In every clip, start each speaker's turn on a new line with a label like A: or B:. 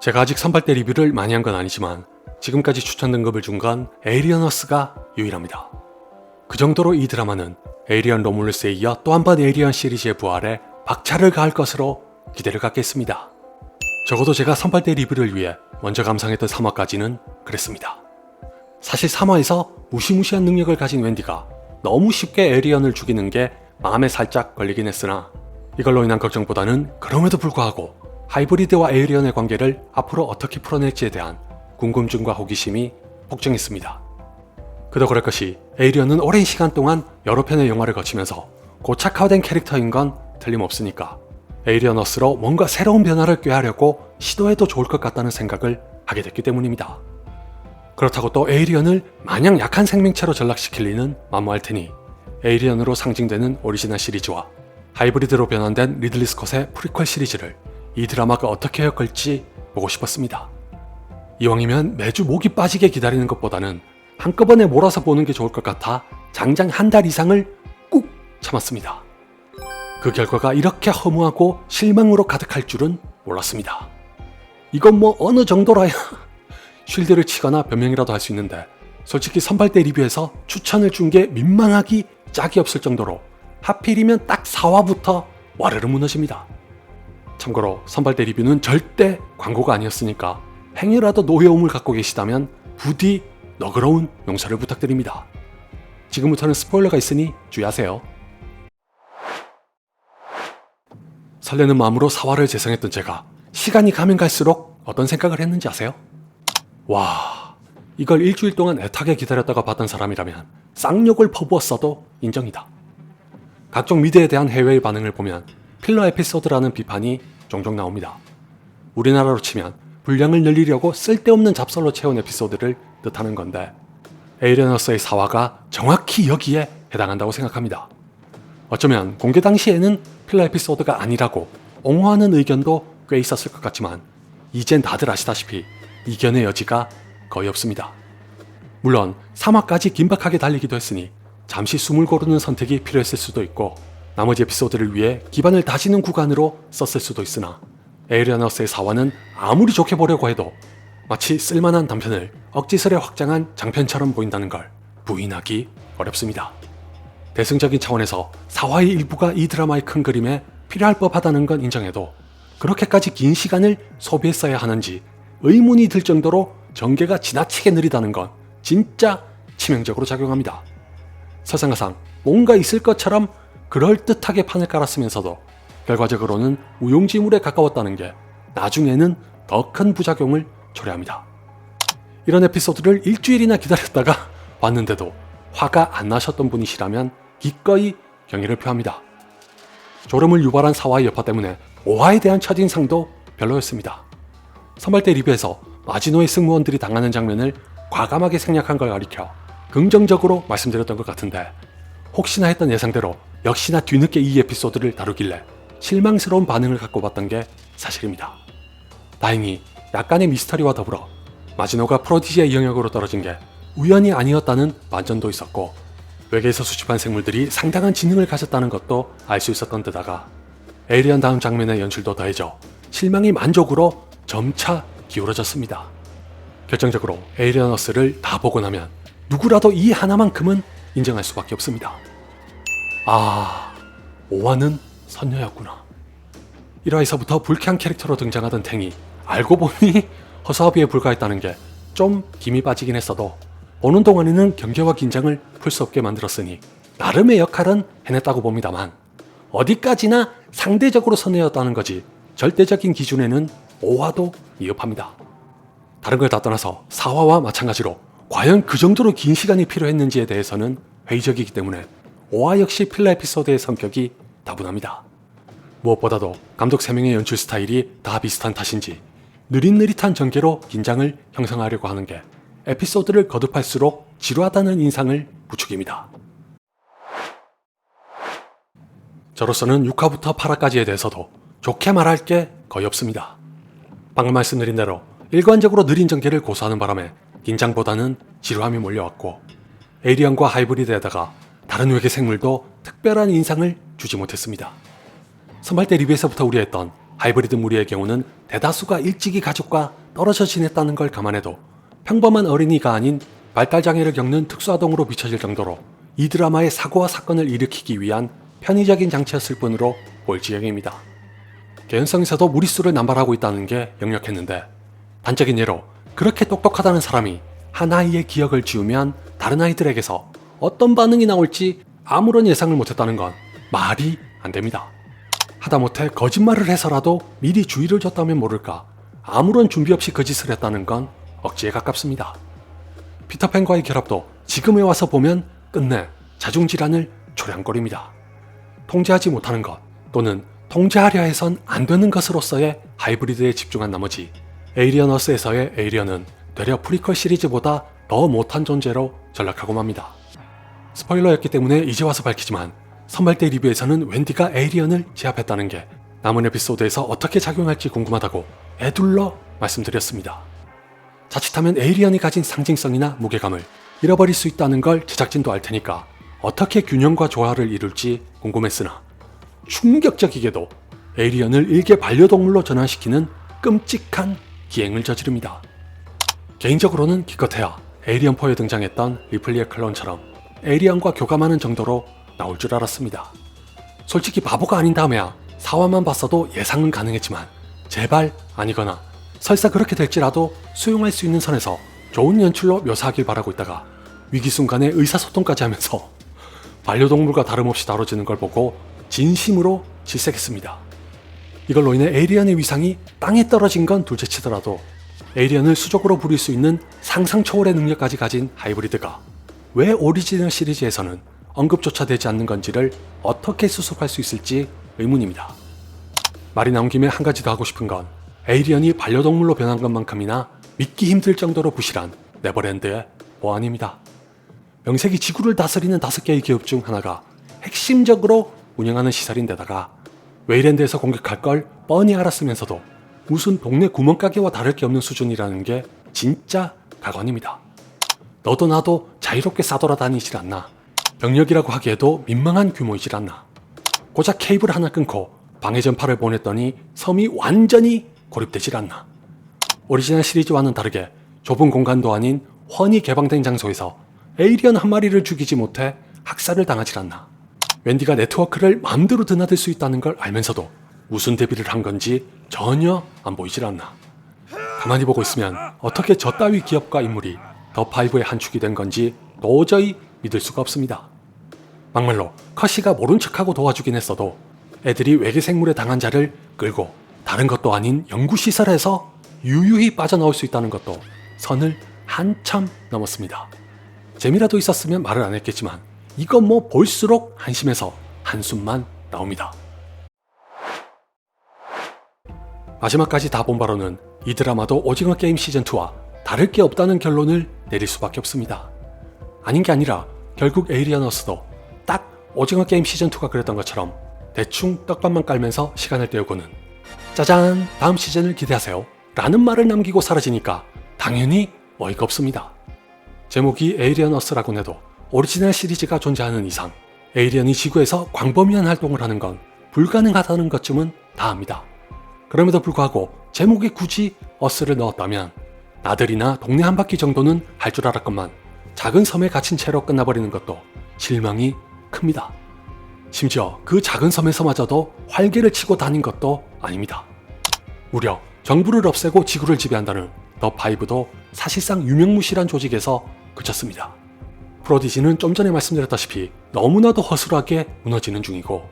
A: 제가 아직 선발대 리뷰를 많이 한 건 아니지만 지금까지 추천 등급을 준 건 에이리언어스가 유일합니다. 그 정도로 이 드라마는 에이리언 로뮬루스에 이어 또 한 번 에이리언 시리즈의 부활에 박차를 가할 것으로 기대를 갖게 했습니다. 적어도 제가 선발대 리뷰를 위해 먼저 감상했던 3화까지는 그랬습니다. 사실 3화에서 무시무시한 능력을 가진 웬디가 너무 쉽게 에이리언을 죽이는 게 마음에 살짝 걸리긴 했으나 이걸로 인한 걱정보다는 그럼에도 불구하고 하이브리드와 에이리언의 관계를 앞으로 어떻게 풀어낼지에 대한 궁금증과 호기심이 폭증했습니다. 그도 그럴 것이 에이리언은 오랜 시간 동안 여러 편의 영화를 거치면서 고착화된 캐릭터인 건 틀림없으니까 에이리언어스로 뭔가 새로운 변화를 꾀하려고 시도해도 좋을 것 같다는 생각을 하게 됐기 때문입니다. 그렇다고 또 에이리언을 마냥 약한 생명체로 전락시킬 리는 만무할 테니 에이리언으로 상징되는 오리지널 시리즈와 하이브리드로 변환된 리들리 스콧의 프리퀄 시리즈를 이 드라마가 어떻게 엮을지 보고 싶었습니다. 이왕이면 매주 목이 빠지게 기다리는 것보다는 한꺼번에 몰아서 보는 게 좋을 것 같아 장장 한 달 이상을 꾹 참았습니다. 그 결과가 이렇게 허무하고 실망으로 가득할 줄은 몰랐습니다. 이건 뭐 어느 정도라야 쉴드를 치거나 변명이라도 할 수 있는데 솔직히 선발대 리뷰에서 추천을 준 게 민망하기 짝이 없을 정도로 하필이면 딱 4화부터 와르르 무너집니다. 참고로 선발대 리뷰는 절대 광고가 아니었으니까 행여라도 노여움을 갖고 계시다면 부디 너그러운 용서를 부탁드립니다. 지금부터는 스포일러가 있으니 주의하세요. 설레는 마음으로 4화를 재생했던 제가 시간이 가면 갈수록 어떤 생각을 했는지 아세요? 와, 이걸 일주일 동안 애타게 기다렸다가 봤던 사람이라면 쌍욕을 퍼부었어도 인정이다. 각종 미드에 대한 해외의 반응을 보면 필러 에피소드라는 비판이 종종 나옵니다. 우리나라로 치면 분량을 늘리려고 쓸데없는 잡설로 채운 에피소드를 뜻하는 건데 에이리언어스의 4화가 정확히 여기에 해당한다고 생각합니다. 어쩌면 공개 당시에는 필러 에피소드가 아니라고 옹호하는 의견도 꽤 있었을 것 같지만 이젠 다들 아시다시피 이견의 여지가 거의 없습니다. 물론 3화까지 긴박하게 달리기도 했으니 잠시 숨을 고르는 선택이 필요했을 수도 있고 나머지 에피소드를 위해 기반을 다지는 구간으로 썼을 수도 있으나 에이리언어스의 4화는 아무리 좋게 보려고 해도 마치 쓸만한 단편을 억지스레 확장한 장편처럼 보인다는 걸 부인하기 어렵습니다. 대승적인 차원에서 4화의 일부가 이 드라마의 큰 그림에 필요할 법하다는 건 인정해도 그렇게까지 긴 시간을 소비했어야 하는지 의문이 들 정도로 전개가 지나치게 느리다는 건 진짜 치명적으로 작용합니다. 설상가상 뭔가 있을 것처럼 그럴듯하게 판을 깔았으면서도 결과적으로는 무용지물에 가까웠다는 게 나중에는 더 큰 부작용을 초래합니다. 이런 에피소드를 일주일이나 기다렸다가 봤는데도 화가 안 나셨던 분이시라면 기꺼이 경의를 표합니다. 졸음을 유발한 4화의 여파 때문에 5화에 대한 첫인상도 별로였습니다. 선발대 리뷰에서 마지노의 승무원들이 당하는 장면을 과감하게 생략한 걸 가리켜 긍정적으로 말씀드렸던 것 같은데 혹시나 했던 예상대로 역시나 뒤늦게 이 에피소드를 다루길래 실망스러운 반응을 갖고 봤던 게 사실입니다. 다행히 약간의 미스터리와 더불어 마지노가 프로디지의 영역으로 떨어진 게 우연이 아니었다는 반전도 있었고 외계에서 수집한 생물들이 상당한 지능을 가졌다는 것도 알 수 있었던 데다가 에이리언 다음 장면의 연출도 더해져 실망이 만족으로 점차 기울어졌습니다. 결정적으로 에이리언어스를 다 보고 나면 누구라도 이 하나만큼은 인정할 수밖에 없습니다. 아, 5화는 선녀였구나. 1화에서부터 불쾌한 캐릭터로 등장하던 탱이 알고 보니 허수아비에 불과했다는 게 좀 김이 빠지긴 했어도 보는 동안에는 경계와 긴장을 풀 수 없게 만들었으니 나름의 역할은 해냈다고 봅니다만 어디까지나 상대적으로 선녀였다는 거지 절대적인 기준에는 5화도 위협합니다. 다른 걸 다 떠나서 4화와 마찬가지로 과연 그 정도로 긴 시간이 필요했는지에 대해서는 회의적이기 때문에 5화 역시 필러 에피소드의 성격이 다분합니다. 무엇보다도 감독 3명의 연출 스타일이 다 비슷한 탓인지 느릿느릿한 전개로 긴장을 형성하려고 하는 게 에피소드를 거듭할수록 지루하다는 인상을 부추깁니다. 저로서는 6화부터 8화까지에 대해서도 좋게 말할 게 거의 없습니다. 방금 말씀드린 대로 일관적으로 느린 전개를 고수하는 바람에 긴장보다는 지루함이 몰려왔고 에이리언과 하이브리드에다가 다른 외계 생물도 특별한 인상을 주지 못했습니다. 선발대 리뷰에서부터 우려했던 하이브리드 무리의 경우는 대다수가 일찍이 가족과 떨어져 지냈다는 걸 감안해도 평범한 어린이가 아닌 발달장애를 겪는 특수아동으로 비춰질 정도로 이 드라마의 사고와 사건을 일으키기 위한 편의적인 장치였을 뿐으로 볼 지경입니다. 개연성에서도 무리수를 남발하고 있다는 게 역력했는데, 단적인 예로 그렇게 똑똑하다는 사람이 한 아이의 기억을 지우면 다른 아이들에게서 어떤 반응이 나올지 아무런 예상을 못했다는 건 말이 안 됩니다. 하다못해 거짓말을 해서라도 미리 주의를 줬다면 모를까 아무런 준비 없이 그 짓을 했다는 건 억지에 가깝습니다. 피터팬과의 결합도 지금에 와서 보면 끝내 자중질환을 초량거립니다. 통제하지 못하는 것 또는 통제하려 해선 안 되는 것으로서의 하이브리드에 집중한 나머지 에이리언어스에서의 에이리언은 되려 프리퀄 시리즈보다 더 못한 존재로 전락하고 맙니다. 스포일러였기 때문에 이제 와서 밝히지만 선발대 리뷰에서는 웬디가 에이리언을 제압했다는 게 남은 에피소드에서 어떻게 작용할지 궁금하다고 애둘러 말씀드렸습니다. 자칫하면 에이리언이 가진 상징성이나 무게감을 잃어버릴 수 있다는 걸 제작진도 알 테니까 어떻게 균형과 조화를 이룰지 궁금했으나 충격적이게도 에이리언을 일개 반려동물로 전환시키는 끔찍한 기행을 저지릅니다. 개인적으로는 기껏해야 에이리언4에 등장했던 리플리의 클론처럼 에이리언과 교감하는 정도로 나올 줄 알았습니다. 솔직히 바보가 아닌 다음에야 4화만 봤어도 예상은 가능했지만 제발 아니거나 설사 그렇게 될지라도 수용할 수 있는 선에서 좋은 연출로 묘사하길 바라고 있다가 위기 순간에 의사소통까지 하면서 반려동물과 다름없이 다뤄지는 걸 보고 진심으로 질색했습니다. 이걸로 인해 에이리언의 위상이 땅에 떨어진 건 둘째치더라도 에이리언을 수적으로 부릴 수 있는 상상 초월의 능력까지 가진 하이브리드가 왜 오리지널 시리즈에서는 언급조차 되지 않는 건지를 어떻게 수습할 수 있을지 의문입니다. 말이 나온 김에 한 가지 더 하고 싶은 건 에이리언이 반려동물로 변한 것만큼이나 믿기 힘들 정도로 부실한 네버랜드의 보안입니다. 명색이 지구를 다스리는 5개의 기업 중 하나가 핵심적으로 운영하는 시설인데다가 웨이랜드에서 공격할 걸 뻔히 알았으면서도 무슨 동네 구멍가게와 다를 게 없는 수준이라는 게 진짜 가관입니다. 너도 나도 자유롭게 싸돌아다니질 않나. 병력이라고 하기에도 민망한 규모이질 않나. 고작 케이블 하나 끊고 방해 전파를 보냈더니 섬이 완전히 고립되질 않나. 오리지널 시리즈와는 다르게 좁은 공간도 아닌 훤히 개방된 장소에서 에이리언 한 마리를 죽이지 못해 학살을 당하질 않나. 웬디가 네트워크를 마음대로 드나들 수 있다는 걸 알면서도 무슨 대비를 한 건지 전혀 안 보이질 않나. 가만히 보고 있으면 어떻게 저 따위 기업과 인물이 더5의 한 축이 된 건지 도저히 믿을 수가 없습니다. 막말로 커시가 모른 척하고 도와주긴 했어도 애들이 외계 생물에 당한 자를 끌고 다른 것도 아닌 연구시설에서 유유히 빠져나올 수 있다는 것도 선을 한참 넘었습니다. 재미라도 있었으면 말을 안 했겠지만 이건 뭐 볼수록 한심해서 한숨만 나옵니다. 마지막까지 다 본 바로는 이 드라마도 오징어 게임 시즌2와 다를 게 없다는 결론을 내릴 수밖에 없습니다. 아닌 게 아니라 결국 에이리언어스도 딱 오징어 게임 시즌2가 그랬던 것처럼 대충 떡밥만 깔면서 시간을 때우고는 짜잔 다음 시즌을 기대하세요 라는 말을 남기고 사라지니까 당연히 어이가 없습니다. 제목이 에이리언어스라고 해도 오리지널 시리즈가 존재하는 이상 에이리언이 지구에서 광범위한 활동을 하는 건 불가능하다는 것쯤은 다 압니다. 그럼에도 불구하고 제목에 굳이 어스를 넣었다면 나들이나 동네 한 바퀴 정도는 할 줄 알았건만 작은 섬에 갇힌 채로 끝나버리는 것도 실망이 큽니다. 심지어 그 작은 섬에서마저도 활개를 치고 다닌 것도 아닙니다. 무려 정부를 없애고 지구를 지배한다는 더5도 사실상 유명무실한 조직에서 그쳤습니다. 프로디지는 좀 전에 말씀드렸다시피 너무나도 허술하게 무너지는 중이고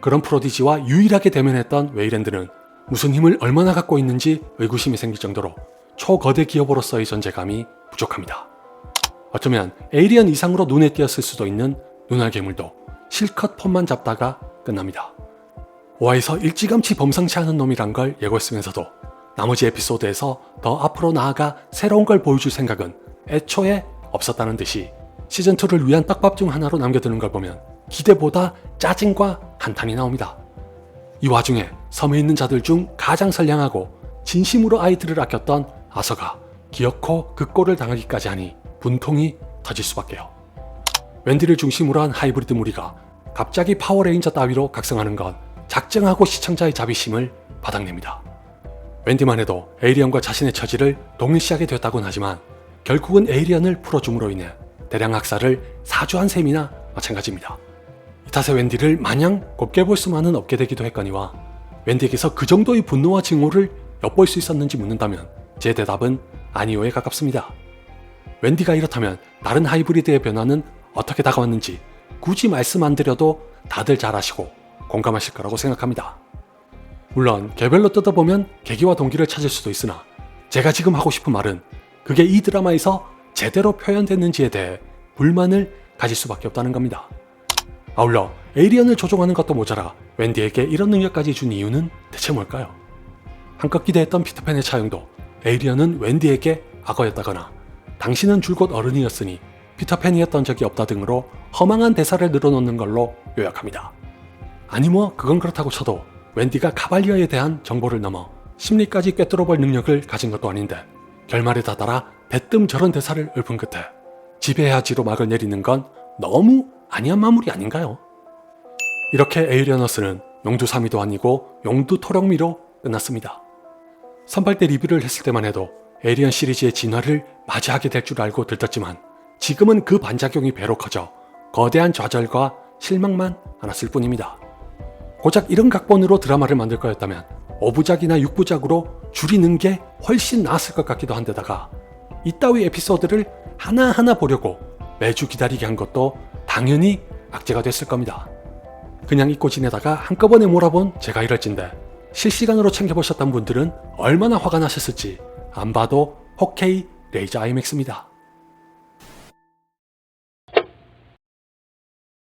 A: 그런 프로디지와 유일하게 대면했던 웨이랜드는 무슨 힘을 얼마나 갖고 있는지 의구심이 생길 정도로 초거대 기업으로서의 존재감이 부족합니다. 어쩌면 에이리언 이상으로 눈에 띄었을 수도 있는 눈알 괴물도 실컷 폰만 잡다가 끝납니다. 5화에서 일찌감치 범상치 않은 놈이란 걸 예고했으면서도 나머지 에피소드에서 더 앞으로 나아가 새로운 걸 보여줄 생각은 애초에 없었다는 듯이 시즌2를 위한 떡밥 중 하나로 남겨두는 걸 보면 기대보다 짜증과 한탄이 나옵니다. 이 와중에 섬에 있는 자들 중 가장 선량하고 진심으로 아이들을 아꼈던 아서가 기어코 그 꼴을 당하기까지 하니 분통이 터질 수밖에요. 웬디를 중심으로 한 하이브리드 무리가 갑자기 파워레인저 따위로 각성하는 건 작정하고 시청자의 자비심을 바닥냅니다. 웬디만 해도 에이리언과 자신의 처지를 동일시하게 됐다곤 하지만 결국은 에이리언을 풀어줌으로 인해 대량 학살을 사주한 셈이나 마찬가지입니다. 이 탓에 웬디를 마냥 곱게 볼 수만은 없게 되기도 했거니와 웬디에게서 그 정도의 분노와 증오를 엿볼 수 있었는지 묻는다면 제 대답은 아니오에 가깝습니다. 웬디가 이렇다면 다른 하이브리드의 변화는 어떻게 다가왔는지 굳이 말씀 안 드려도 다들 잘 아시고 공감하실 거라고 생각합니다. 물론 개별로 뜯어보면 계기와 동기를 찾을 수도 있으나 제가 지금 하고 싶은 말은 그게 이 드라마에서 제대로 표현됐는지에 대해 불만을 가질 수밖에 없다는 겁니다. 아울러 에이리언을 조종하는 것도 모자라 웬디에게 이런 능력까지 준 이유는 대체 뭘까요? 한껏 기대했던 피터팬의 차용도 에이리언은 웬디에게 악어였다거나 당신은 줄곧 어른이었으니 피터팬이었던 적이 없다 등으로 허망한 대사를 늘어놓는 걸로 요약합니다. 아니 뭐 그건 그렇다고 쳐도 웬디가 카발리어에 대한 정보를 넘어 심리까지 꿰뚫어볼 능력을 가진 것도 아닌데 결말에 다다라 대뜸 저런 대사를 읊은 끝에 지배해야지로 막을 내리는 건 너무 아니한 마무리 아닌가요? 이렇게 에이리언어스는 용두 3위도 아니고 용두 토령미로 끝났습니다. 선발 때 리뷰를 했을 때만 해도 에이리언 시리즈의 진화를 맞이하게 될 줄 알고 들떴지만 지금은 그 반작용이 배로 커져 거대한 좌절과 실망만 안았을 뿐입니다. 고작 이런 각본으로 드라마를 만들 거였다면 5부작이나 6부작으로 줄이는 게 훨씬 나았을 것 같기도 한데다가 이따위 에피소드를 하나하나 보려고 매주 기다리게 한 것도 당연히 악재가 됐을 겁니다. 그냥 잊고 지내다가 한꺼번에 몰아본 제가 이럴진데 실시간으로 챙겨보셨던 분들은 얼마나 화가 나셨을지 안 봐도 4K 레이저 IMAX입니다.